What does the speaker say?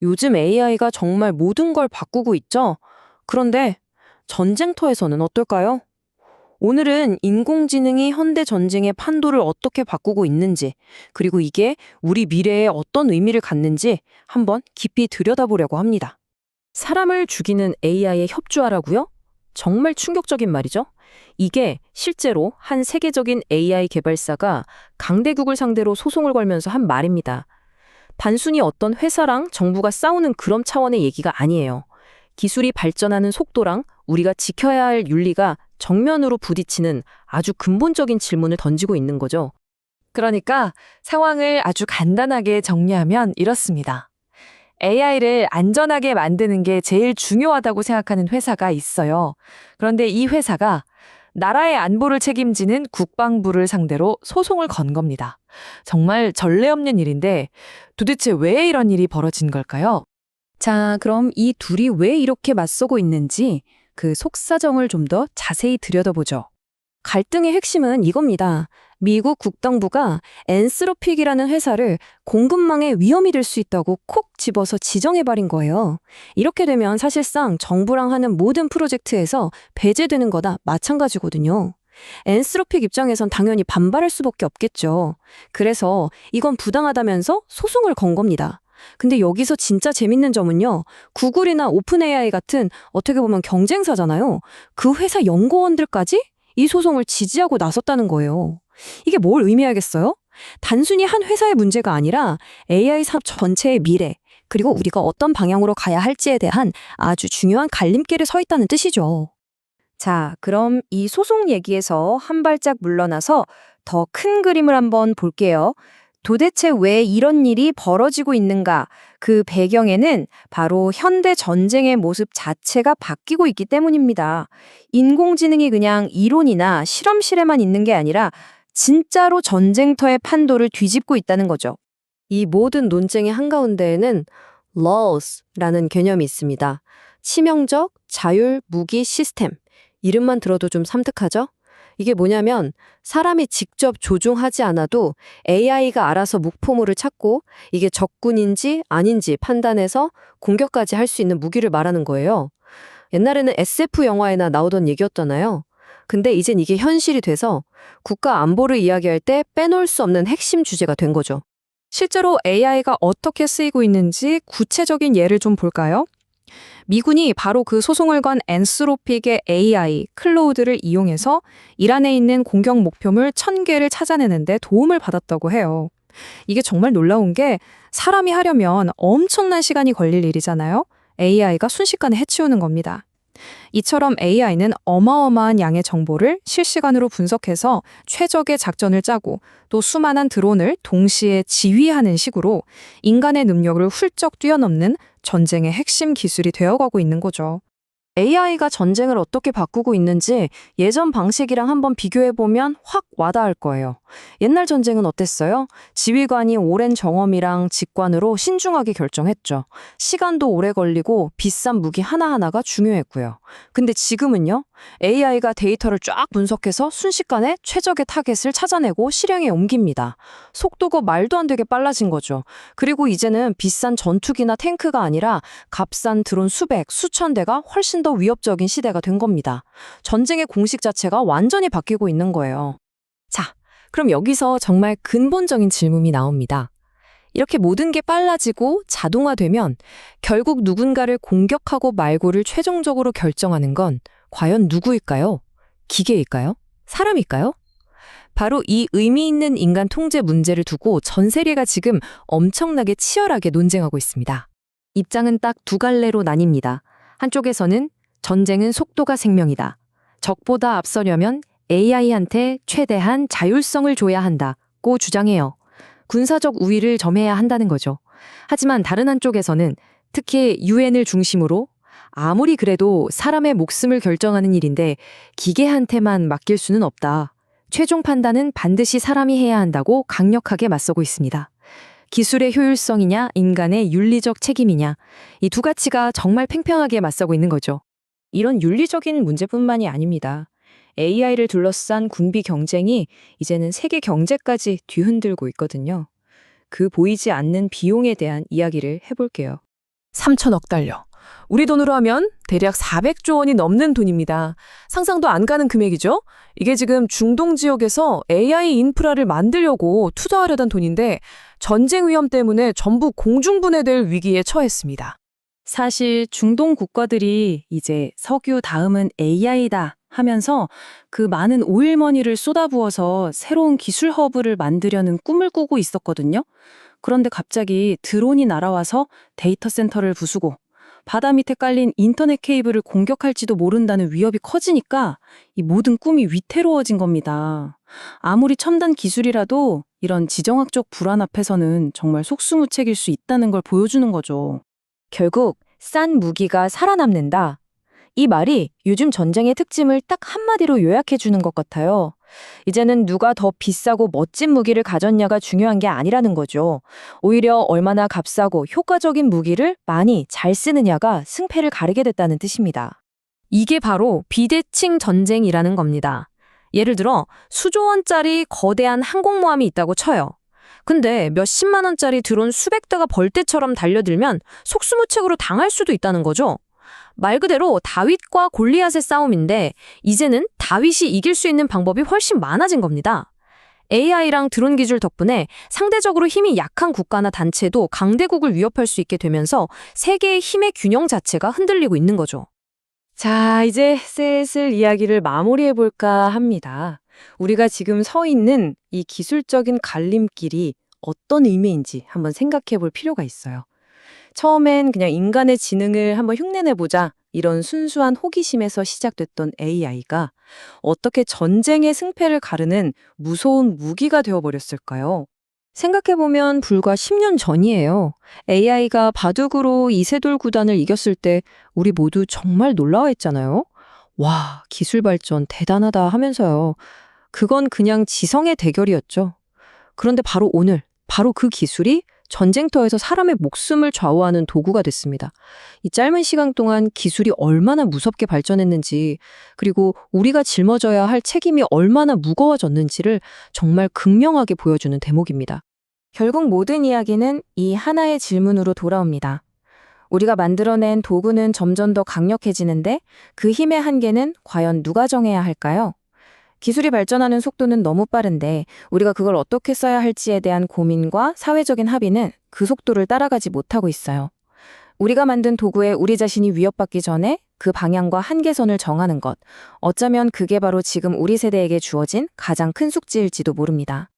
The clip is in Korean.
요즘 AI가 정말 모든 걸 바꾸고 있죠? 그런데 전쟁터에서는 어떨까요? 오늘은 인공지능이 현대 전쟁의 판도를 어떻게 바꾸고 있는지, 그리고 이게 우리 미래에 어떤 의미를 갖는지 한번 깊이 들여다보려고 합니다. 사람을 죽이는 AI에 협조하라고요? 정말 충격적인 말이죠? 이게 실제로 한 세계적인 AI 개발사가 강대국을 상대로 소송을 걸면서 한 말입니다. 단순히 어떤 회사랑 정부가 싸우는 그런 차원의 얘기가 아니에요. 기술이 발전하는 속도랑 우리가 지켜야 할 윤리가 정면으로 부딪히는 아주 근본적인 질문을 던지고 있는 거죠. 그러니까 상황을 아주 간단하게 정리하면 이렇습니다. AI를 안전하게 만드는 게 제일 중요하다고 생각하는 회사가 있어요. 그런데 이 회사가 나라의 안보를 책임지는 국방부를 상대로 소송을 건 겁니다. 정말 전례 없는 일인데 도대체 왜 이런 일이 벌어진 걸까요? 자, 그럼 이 둘이 왜 이렇게 맞서고 있는지 그 속사정을 좀 더 자세히 들여다보죠. 갈등의 핵심은 이겁니다. 미국 국방부가 엔스로픽이라는 회사를 공급망에 위험이 될 수 있다고 콕 집어서 지정해버린 거예요. 이렇게 되면 사실상 정부랑 하는 모든 프로젝트에서 배제되는 거다 마찬가지거든요. 엔스로픽 입장에선 당연히 반발할 수밖에 없겠죠. 그래서 이건 부당하다면서 소송을 건 겁니다. 근데 여기서 진짜 재밌는 점은요. 구글이나 오픈 AI 같은 어떻게 보면 경쟁사잖아요. 그 회사 연구원들까지 이 소송을 지지하고 나섰다는 거예요. 이게 뭘 의미하겠어요? 단순히 한 회사의 문제가 아니라 AI 산업 전체의 미래, 그리고 우리가 어떤 방향으로 가야 할지에 대한 아주 중요한 갈림길에 서 있다는 뜻이죠. 자, 그럼 이 소송 얘기에서 한 발짝 물러나서 더 큰 그림을 한번 볼게요. 도대체 왜 이런 일이 벌어지고 있는가? 그 배경에는 바로 현대 전쟁의 모습 자체가 바뀌고 있기 때문입니다. 인공지능이 그냥 이론이나 실험실에만 있는 게 아니라 진짜로 전쟁터의 판도를 뒤집고 있다는 거죠. 이 모든 논쟁의 한가운데에는 laws라는 개념이 있습니다. 치명적 자율 무기 시스템. 이름만 들어도 좀 섬뜩하죠? 이게 뭐냐면 사람이 직접 조종하지 않아도 AI가 알아서 목표물을 찾고 이게 적군인지 아닌지 판단해서 공격까지 할 수 있는 무기를 말하는 거예요. 옛날에는 SF 영화에나 나오던 얘기였잖아요. 근데 이젠 이게 현실이 돼서 국가 안보를 이야기할 때 빼놓을 수 없는 핵심 주제가 된 거죠. 실제로 AI가 어떻게 쓰이고 있는지 구체적인 예를 좀 볼까요? 미군이 바로 그 소송을 건 엔스로픽의 AI, 클로우드를 이용해서 이란에 있는 공격 목표물 1000개를 찾아내는데 도움을 받았다고 해요. 이게 정말 놀라운 게 사람이 하려면 엄청난 시간이 걸릴 일이잖아요. AI가 순식간에 해치우는 겁니다. 이처럼 AI는 어마어마한 양의 정보를 실시간으로 분석해서 최적의 작전을 짜고 또 수많은 드론을 동시에 지휘하는 식으로 인간의 능력을 훌쩍 뛰어넘는 전쟁의 핵심 기술이 되어가고 있는 거죠. AI가 전쟁을 어떻게 바꾸고 있는지 예전 방식이랑 한번 비교해보면 확 와닿을 거예요. 옛날 전쟁은 어땠어요? 지휘관이 오랜 경험이랑 직관으로 신중하게 결정했죠. 시간도 오래 걸리고 비싼 무기 하나하나가 중요했고요. 근데 지금은요? AI가 데이터를 쫙 분석해서 순식간에 최적의 타겟을 찾아내고 실행에 옮깁니다. 속도가 말도 안 되게 빨라진 거죠. 그리고 이제는 비싼 전투기나 탱크가 아니라 값싼 드론 수백, 수천 대가 훨씬 더 위협적인 시대가 된 겁니다. 전쟁의 공식 자체가 완전히 바뀌고 있는 거예요. 자, 그럼 여기서 정말 근본적인 질문이 나옵니다. 이렇게 모든 게 빨라지고 자동화되면 결국 누군가를 공격하고 말고를 최종적으로 결정하는 건 과연 누구일까요? 기계일까요? 사람일까요? 바로 이 의미 있는 인간 통제 문제를 두고 전 세계가 지금 엄청나게 치열하게 논쟁하고 있습니다. 입장은 딱 두 갈래로 나뉩니다. 한쪽에서는 전쟁은 속도가 생명이다. 적보다 앞서려면 AI한테 최대한 자율성을 줘야 한다고 주장해요. 군사적 우위를 점해야 한다는 거죠. 하지만 다른 한쪽에서는 특히 유엔을 중심으로 아무리 그래도 사람의 목숨을 결정하는 일인데 기계한테만 맡길 수는 없다. 최종 판단은 반드시 사람이 해야 한다고 강력하게 맞서고 있습니다. 기술의 효율성이냐 인간의 윤리적 책임이냐 이 두 가치가 정말 팽팽하게 맞서고 있는 거죠. 이런 윤리적인 문제뿐만이 아닙니다. AI를 둘러싼 군비 경쟁이 이제는 세계 경제까지 뒤흔들고 있거든요. 그 보이지 않는 비용에 대한 이야기를 해볼게요. 3천억 달러. 우리 돈으로 하면 대략 400조 원이 넘는 돈입니다. 상상도 안 가는 금액이죠? 이게 지금 중동 지역에서 AI 인프라를 만들려고 투자하려던 돈인데 전쟁 위험 때문에 전부 공중분해될 위기에 처했습니다. 사실 중동 국가들이 이제 석유 다음은 AI다 하면서 그 많은 오일머니를 쏟아부어서 새로운 기술 허브를 만들려는 꿈을 꾸고 있었거든요. 그런데 갑자기 드론이 날아와서 데이터 센터를 부수고 바다 밑에 깔린 인터넷 케이블을 공격할지도 모른다는 위협이 커지니까 이 모든 꿈이 위태로워진 겁니다. 아무리 첨단 기술이라도 이런 지정학적 불안 앞에서는 정말 속수무책일 수 있다는 걸 보여주는 거죠. 결국 싼 무기가 살아남는다. 이 말이 요즘 전쟁의 특징을 딱 한마디로 요약해 주는 것 같아요. 이제는 누가 더 비싸고 멋진 무기를 가졌냐가 중요한 게 아니라는 거죠. 오히려 얼마나 값싸고 효과적인 무기를 많이 잘 쓰느냐가 승패를 가리게 됐다는 뜻입니다. 이게 바로 비대칭 전쟁이라는 겁니다. 예를 들어 수조 원짜리 거대한 항공모함이 있다고 쳐요. 근데 몇십만 원짜리 드론 수백 대가 벌떼처럼 달려들면 속수무책으로 당할 수도 있다는 거죠. 말 그대로 다윗과 골리앗의 싸움인데 이제는 다윗이 이길 수 있는 방법이 훨씬 많아진 겁니다. AI랑 드론 기술 덕분에 상대적으로 힘이 약한 국가나 단체도 강대국을 위협할 수 있게 되면서 세계의 힘의 균형 자체가 흔들리고 있는 거죠. 자, 이제 슬슬 이야기를 마무리해 볼까 합니다. 우리가 지금 서 있는 이 기술적인 갈림길이 어떤 의미인지 한번 생각해 볼 필요가 있어요. 처음엔 그냥 인간의 지능을 한번 흉내내보자 이런 순수한 호기심에서 시작됐던 AI가 어떻게 전쟁의 승패를 가르는 무서운 무기가 되어버렸을까요? 생각해보면 불과 10년 전이에요. AI가 바둑으로 이세돌 구단을 이겼을 때 우리 모두 정말 놀라워했잖아요. 와, 기술 발전 대단하다 하면서요. 그건 그냥 지성의 대결이었죠. 그런데 바로 오늘, 바로 그 기술이 전쟁터에서 사람의 목숨을 좌우하는 도구가 됐습니다. 이 짧은 시간 동안 기술이 얼마나 무섭게 발전했는지, 그리고 우리가 짊어져야 할 책임이 얼마나 무거워졌는지를 정말 극명하게 보여주는 대목입니다. 결국 모든 이야기는 이 하나의 질문으로 돌아옵니다. 우리가 만들어낸 도구는 점점 더 강력해지는데 그 힘의 한계는 과연 누가 정해야 할까요? 기술이 발전하는 속도는 너무 빠른데 우리가 그걸 어떻게 써야 할지에 대한 고민과 사회적인 합의는 그 속도를 따라가지 못하고 있어요. 우리가 만든 도구에 우리 자신이 위협받기 전에 그 방향과 한계선을 정하는 것, 어쩌면 그게 바로 지금 우리 세대에게 주어진 가장 큰 숙제일지도 모릅니다.